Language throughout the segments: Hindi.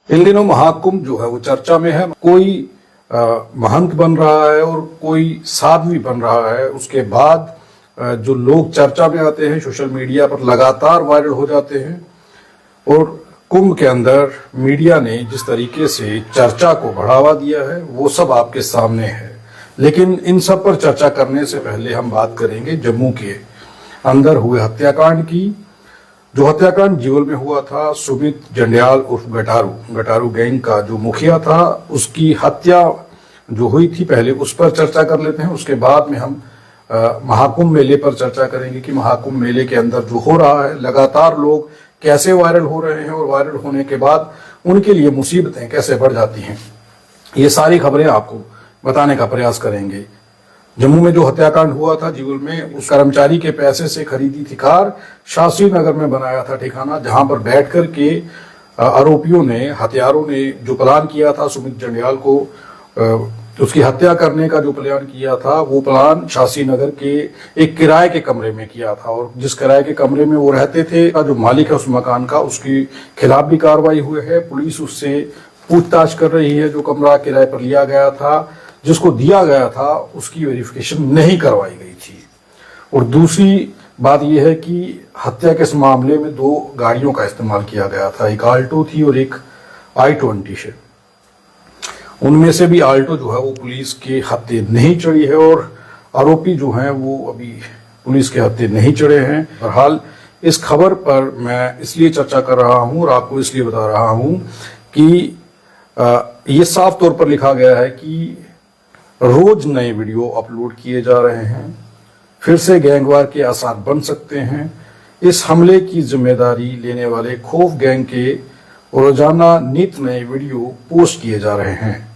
इन दिनों महाकुंभ जो है वो चर्चा में है। कोई महंत बन रहा है और कोई साध्वी बन रहा है। उसके बाद जो लोग चर्चा में आते हैं, सोशल मीडिया पर लगातार वायरल हो जाते हैं। और कुंभ के अंदर मीडिया ने जिस तरीके से चर्चा को बढ़ावा दिया है वो सब आपके सामने है। लेकिन इन सब पर चर्चा करने से पहले हम बात करेंगे जम्मू के अंदर हुए हत्याकांड की। जो हत्याकांड जीवल में हुआ था, सुमित जंडियाल उर्फ गटारू गैंग का जो मुखिया था, उसकी हत्या जो हुई थी, पहले उस पर चर्चा कर लेते हैं। उसके बाद में हम महाकुंभ मेले पर चर्चा करेंगे कि महाकुंभ मेले के अंदर जो हो रहा है, लगातार लोग कैसे वायरल हो रहे हैं और वायरल होने के बाद उनके लिए मुसीबतें कैसे बढ़ जाती हैं। ये सारी खबरें आपको बताने का प्रयास करेंगे। जम्मू में जो हत्याकांड हुआ था जीवल में, उस कर्मचारी के पैसे से खरीदी थी कार, शास्त्री नगर में बनाया था ठिकाना, जहां पर बैठकर के आरोपियों ने, हत्यारों ने जो प्लान किया था सुमित जंडियाल को उसकी हत्या करने का जो प्लान किया था, वो प्लान शास्त्री नगर के एक किराए के कमरे में किया था। और जिस किराए के कमरे में वो रहते थे, जो मालिक है उस मकान का, उसके खिलाफ भी कार्रवाई हुई है। पुलिस उससे पूछताछ कर रही है। जो कमरा किराए पर लिया गया था, जिसको दिया गया था, उसकी वेरिफिकेशन नहीं करवाई गई थी। और दूसरी बात यह है कि हत्या के इस मामले में 2 गाड़ियों का इस्तेमाल किया गया था, एक आल्टो थी और एक i20 है। उनमें से भी आल्टो जो है वो पुलिस के हत्थे नहीं चढ़ी है और आरोपी जो हैं वो अभी पुलिस के हत्थे नहीं चढ़े हैं। बहरहाल इस खबर पर मैं इसलिए चर्चा कर रहा हूं और आपको इसलिए बता रहा हूं कि ये साफ तौर पर लिखा गया है कि रोज नए वीडियो अपलोड किए जा रहे हैं। फिर से गैंगवार के आसार बन सकते हैं। इस हमले की जिम्मेदारी लेने वाले खौफ गैंग के रोजाना नित नए वीडियो पोस्ट किए जा रहे हैं।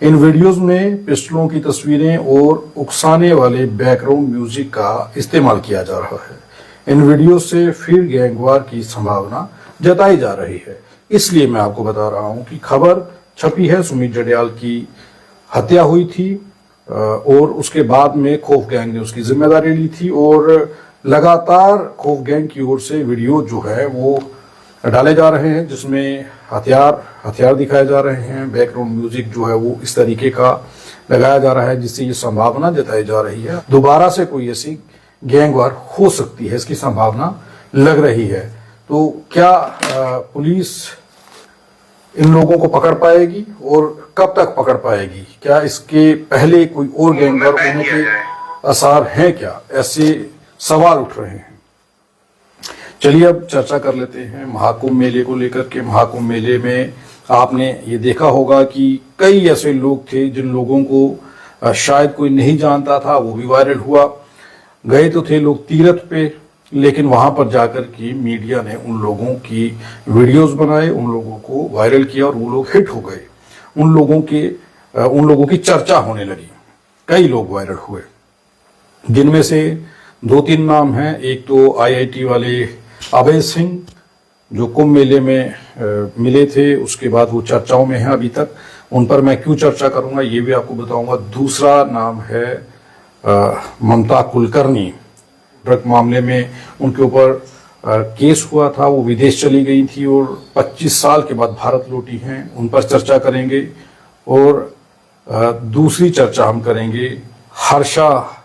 इन वीडियोस में पिस्टलों की तस्वीरें और उकसाने वाले बैकग्राउंड म्यूजिक का इस्तेमाल किया जा रहा है। इन वीडियो से फिर गैंगवार की संभावना जताई जा रही है। इसलिए मैं आपको बता रहा हूं कि खबर छपी है, सुमित जंडियाल की हत्या हुई थी और उसके बाद में खौफ गैंग ने उसकी जिम्मेदारी ली थी। और लगातार खौफ गैंग की ओर से वीडियो जो है वो डाले जा रहे हैं, जिसमें हथियार दिखाए जा रहे हैं। बैकग्राउंड म्यूजिक जो है वो इस तरीके का लगाया जा रहा है, जिससे ये संभावना जताई जा रही है दोबारा से कोई ऐसी गैंगवार हो सकती है, इसकी संभावना लग रही है। तो क्या पुलिस इन लोगों को पकड़ पाएगी और कब तक पकड़ पाएगी? क्या इसके पहले कोई और गैंगवार होने के आसार हैं क्या? ऐसे सवाल उठ रहे हैं। चलिए अब चर्चा कर लेते हैं महाकुंभ मेले को लेकर के। महाकुंभ मेले में आपने ये देखा होगा कि कई ऐसे लोग थे जिन लोगों को शायद कोई नहीं जानता था, वो भी वायरल हुआ। गए तो थे लोग तीर्थ पे, लेकिन वहां पर जाकर के मीडिया ने उन लोगों की वीडियोस बनाए, उन लोगों को वायरल किया और वो लोग हिट हो गए। उन लोगों की चर्चा होने लगी। कई लोग वायरल हुए, जिनमें से 2-3 नाम हैं। एक तो IIT वाले अभय सिंह, जो कुंभ मेले में मिले थे, उसके बाद वो चर्चाओं में हैं अभी तक। उन पर मैं क्यों चर्चा करूंगा ये भी आपको बताऊंगा। दूसरा नाम है ममता कुलकर्णी। ड्रग मामले में उनके ऊपर केस हुआ था, वो विदेश चली गई थी और 25 साल के बाद भारत लौटी हैं, उन पर चर्चा करेंगे। और दूसरी चर्चा हम करेंगे हर्षा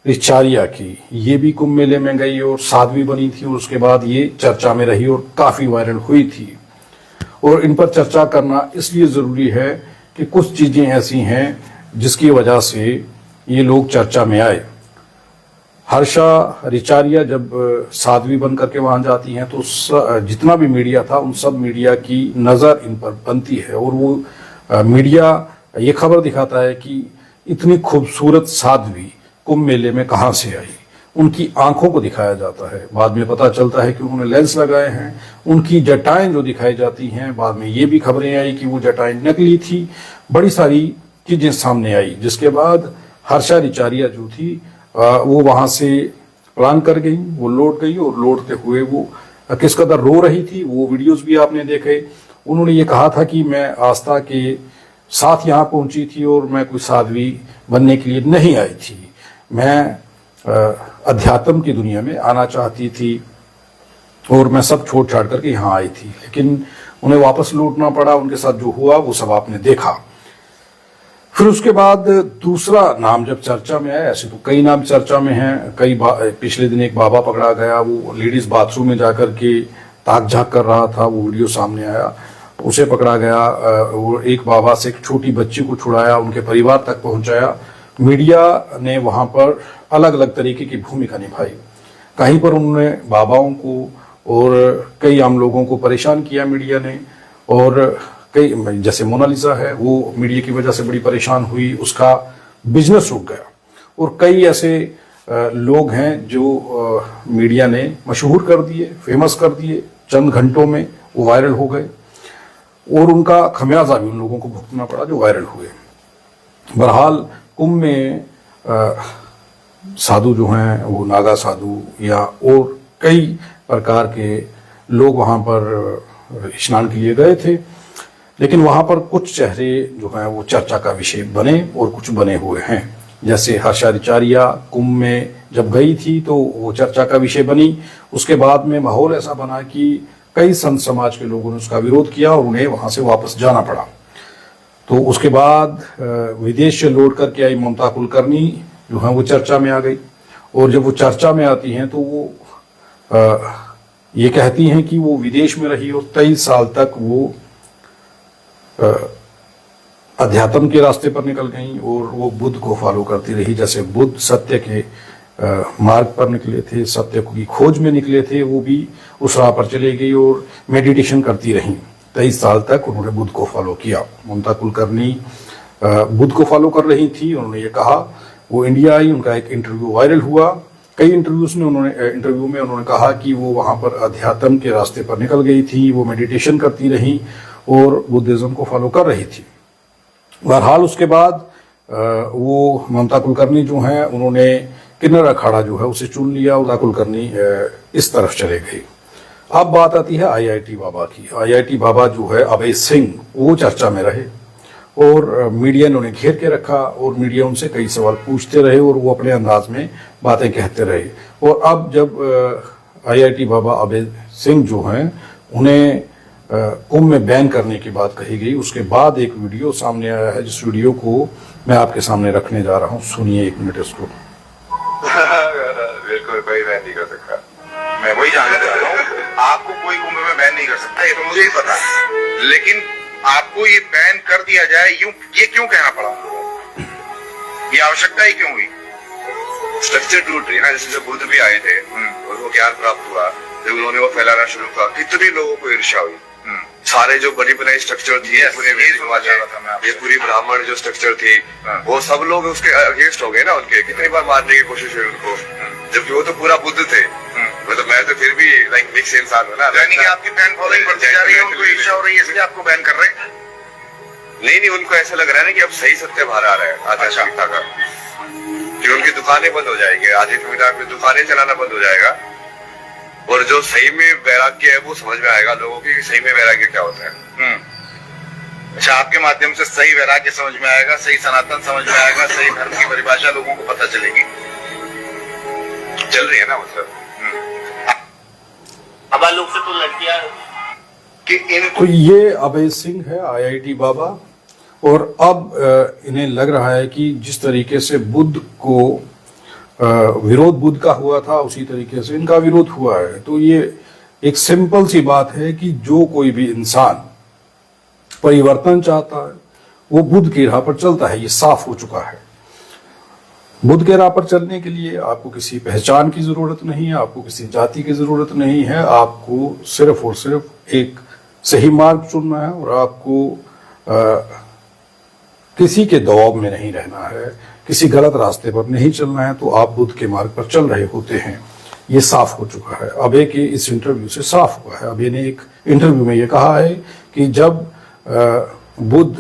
रिचारिया की। ये भी कुंभ मेले में गई और साध्वी बनी थी और उसके बाद ये चर्चा में रही और काफी वायरल हुई थी। और इन पर चर्चा करना इसलिए जरूरी है कि कुछ चीजें ऐसी हैं जिसकी वजह से ये लोग चर्चा में आए। हर्षा रिचारिया जब साध्वी बन करके वहां जाती हैं तो जितना भी मीडिया था, उन सब मीडिया की नजर इन पर बनती है और वो मीडिया ये खबर दिखाता है कि इतनी खूबसूरत साध्वी कुंभ मेले में कहां से आई। उनकी आंखों को दिखाया जाता है, बाद में पता चलता है कि उन्होंने लेंस लगाए हैं। उनकी जटाएं जो दिखाई जाती हैं, बाद में ये भी खबरें आई कि वो जटाएं नकली थी। बड़ी सारी चीजें सामने आई, जिसके बाद हर्षा रिचारिया जो थी वो वहां से प्लान कर गई, वो लौट गई और लौटते हुए वो किस कदर रो रही थी, वो वीडियोस भी आपने देखे। उन्होंने ये कहा था कि मैं आस्था के साथ यहाँ पहुंची थी और मैं कोई साध्वी बनने के लिए नहीं आई थी, मैं अध्यात्म की दुनिया में आना चाहती थी और मैं सब छोड़ छाड़ करके यहाँ आई थी। लेकिन उन्हें वापस लौटना पड़ा, उनके साथ जो हुआ वो सब आपने देखा। फिर उसके बाद दूसरा नाम जब चर्चा में आया, ऐसे तो कई नाम चर्चा में हैं, पिछले दिन एक बाबा पकड़ा गया, वो लेडीज बाथरूम में जाकर के ताक झाक कर रहा था, वो वीडियो सामने आया, उसे पकड़ा गया। वो एक बाबा से एक छोटी बच्ची को छुड़ाया, उनके परिवार तक पहुंचाया। मीडिया ने वहां पर अलग अलग तरीके की भूमिका निभाई। कहीं पर उन्होंने बाबाओं को और कई आम लोगों को परेशान किया मीडिया ने, और कई जैसे मोनालिसा है वो मीडिया की वजह से बड़ी परेशान हुई, उसका बिजनेस रुक गया। और कई ऐसे लोग हैं जो मीडिया ने मशहूर कर दिए, फेमस कर दिए, चंद घंटों में वो वायरल हो गए और उनका खमियाजा भी उन लोगों को भुगतना पड़ा जो वायरल हुए। बहरहाल कुंभ में साधु जो हैं वो नागा साधु या और कई प्रकार के लोग वहां पर स्नान के लिए गए थे, लेकिन वहां पर कुछ चेहरे जो हैं वो चर्चा का विषय बने और कुछ बने हुए हैं। जैसे हर्षाचार्या कुंभ में जब गई थी तो वो चर्चा का विषय बनी। उसके बाद में माहौल ऐसा बना कि कई संत समाज के लोगों ने उसका विरोध किया और उन्हें वहां से वापस जाना पड़ा। तो उसके बाद विदेश से लौट करके आई ममता कुलकर्णी जो है वो चर्चा में आ गई, और जब वो चर्चा में आती हैं तो वो ये कहती हैं कि वो विदेश में रही और 23 साल तक वो अध्यात्म के रास्ते पर निकल गई और वो बुद्ध को फॉलो करती रही। जैसे बुद्ध सत्य के मार्ग पर निकले थे, सत्य की खोज में निकले थे, वो भी उस राह पर चली गई और मेडिटेशन करती रही। 23 साल तक उन्होंने बुद्ध को फॉलो किया। ममता कुलकर्णी बुद्ध को फॉलो कर रही थी। उन्होंने ये कहा, वो इंडिया आई, उनका एक इंटरव्यू वायरल हुआ। कई इंटरव्यू में उन्होंने कहा कि वो वहां पर अध्यात्म के रास्ते पर निकल गई थी, वो मेडिटेशन करती रही और बुद्धिज्म को फॉलो कर रही थी। बहरहाल उसके बाद वो ममता कुलकर्णी जो है उन्होंने किन्नर अखाड़ा जो है उसे चुन लिया। ममता कुलकर्णी इस तरफ चले गई। अब बात आती है आईआईटी बाबा की। आईआईटी बाबा जो है अभय सिंह, वो चर्चा में रहे और मीडिया ने उन्हें घेर के रखा और मीडिया उनसे कई सवाल पूछते रहे और वो अपने अंदाज में बातें कहते रहे। और अब जब आईआईटी बाबा अभय सिंह जो हैं उन्हें कुंभ में बैन करने की बात कही गई, उसके बाद एक वीडियो सामने आया है, जिस वीडियो को मैं आपके सामने रखने जा रहा हूँ। सुनिए 1 मिनट इसको। बिल्कुल कोई बैन नहीं कर सकता। मैं वही जानना चाहता हूँ, आपको कोई कुंभ में बैन नहीं कर सकता, ये तो मुझे ही पता है, लेकिन आपको ये बैन कर दिया जाए ये क्यों कहना पड़ा? ये आवश्यकता ही क्यों हुई? स्ट्रक्चर टूट रही है ना। जैसे जब बुद्ध भी आए थे और वो ज्ञान प्राप्त हुआ, जब उन्होंने वो फैलाना शुरू किया, कितने लोगों को ईर्ष्या हुई। सारे जो बनी बनाई स्ट्रक्चर थी, ये पूरी ब्राह्मण जो स्ट्रक्चर थी, वो सब लोग उसके अगेंस्ट हो गए ना। उनके कितनी बार मारने की कोशिश हुई उनको, जबकि वो तो पूरा बुद्ध थे। मतलब मैं तो फिर भी लाइक मिक्स इंसान हूँ ना। यानी कि आपकी फैन फॉलोइंग बढ़ती जा रही है, उनको ईर्ष्या हो रही है, इसलिए आपको बैन कर रहे हैं? नहीं, उनको ऐसा लग रहा है ना कि अब सही सत्य बाहर आ रहा है आध्यात्मिकता का, कि उनकी दुकानें बंद हो जाएगी, आध्यात्मिकता में दुकानें चलाना बंद हो जाएगा, और जो सही में वैराग्य है वो समझ में आएगा लोगों की, सही में वैराग्य क्या होता है। अच्छा, आपके माध्यम से सही वैराग्य समझ में आएगा, सही सनातन समझ में आएगा, सही धर्म की परिभाषा लोगों को पता चलेगी। चल रही है ना मतलब। अब लोग से तो लड़कियां कि तो ये अभय सिंह है, आईआईटी बाबा, और अब इन्हें लग रहा है कि जिस तरीके से बुद्ध को विरोध बुद्ध का हुआ था, उसी तरीके से इनका विरोध हुआ है। तो ये एक सिंपल सी बात है कि जो कोई भी इंसान परिवर्तन चाहता है वो बुद्ध की राह पर चलता है। ये साफ हो चुका है। बुद्ध के राह पर चलने के लिए आपको किसी पहचान की जरूरत नहीं है, आपको किसी जाति की जरूरत नहीं है, आपको सिर्फ और सिर्फ एक सही मार्ग चुनना है और आपको किसी के दबाव में नहीं रहना है, किसी गलत रास्ते पर नहीं चलना है। तो आप बुद्ध के मार्ग पर चल रहे होते हैं। ये साफ हो चुका है। अभय के इस इंटरव्यू से साफ हुआ है। अभय ने एक इंटरव्यू में ये कहा है कि जब बुद्ध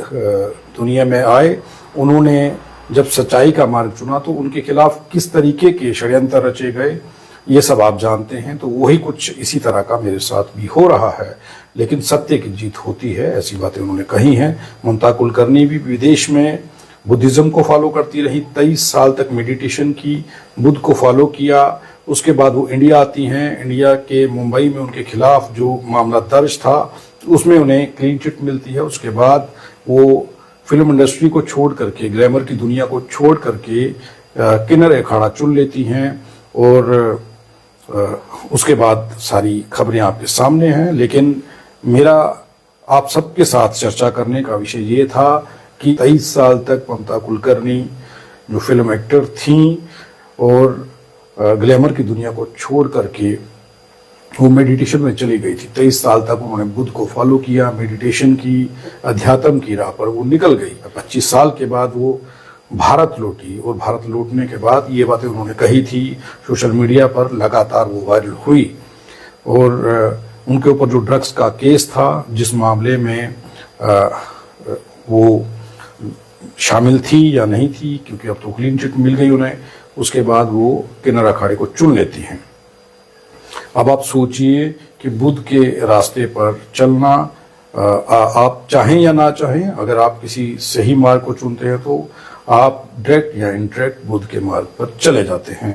दुनिया में आए, उन्होंने जब सच्चाई का मार्ग चुना तो उनके खिलाफ किस तरीके के षड्यंत्र रचे गए, ये सब आप जानते हैं। तो वही कुछ इसी तरह का मेरे साथ भी हो रहा है, लेकिन सत्य की जीत होती है, ऐसी बातें उन्होंने कही हैं। ममता कुलकर्णी भी विदेश में बुद्धिज्म को फॉलो करती रही, 23 साल तक मेडिटेशन की, बुद्ध को फॉलो किया। उसके बाद वो इंडिया आती हैं। इंडिया के मुंबई में उनके खिलाफ जो मामला दर्ज था उसमें उन्हें क्लीन चिट मिलती है। उसके बाद वो फिल्म इंडस्ट्री को छोड़ करके, ग्लैमर की दुनिया को छोड़ करके किन्नर अखाड़ा चुन लेती हैं और उसके बाद सारी खबरें आपके सामने हैं। लेकिन मेरा आप सबके साथ चर्चा करने का विषय ये था कि 23 साल तक ममता कुलकर्णी जो फिल्म एक्टर थीं और ग्लैमर की दुनिया को छोड़ करके वो मेडिटेशन में चली गई थी। 23 साल तक उन्होंने बुद्ध को फॉलो किया, मेडिटेशन की, अध्यात्म की राह पर वो निकल गई। 25 साल के बाद वो भारत लौटी और भारत लौटने के बाद ये बातें उन्होंने कही थी, सोशल मीडिया पर लगातार वो वायरल हुई। और उनके ऊपर जो ड्रग्स का केस था, जिस मामले में वो शामिल थी या नहीं थी, क्योंकि अब तो क्लीन चिट मिल गई उन्हें, उसके बाद वो किन्नर अखाड़े को चुन लेती हैं। अब आप सोचिए कि बुद्ध के रास्ते पर चलना, आप चाहें या ना चाहें, अगर आप किसी सही मार्ग को चुनते हैं तो आप डायरेक्ट या इनडायरेक्ट बुद्ध के मार्ग पर चले जाते हैं।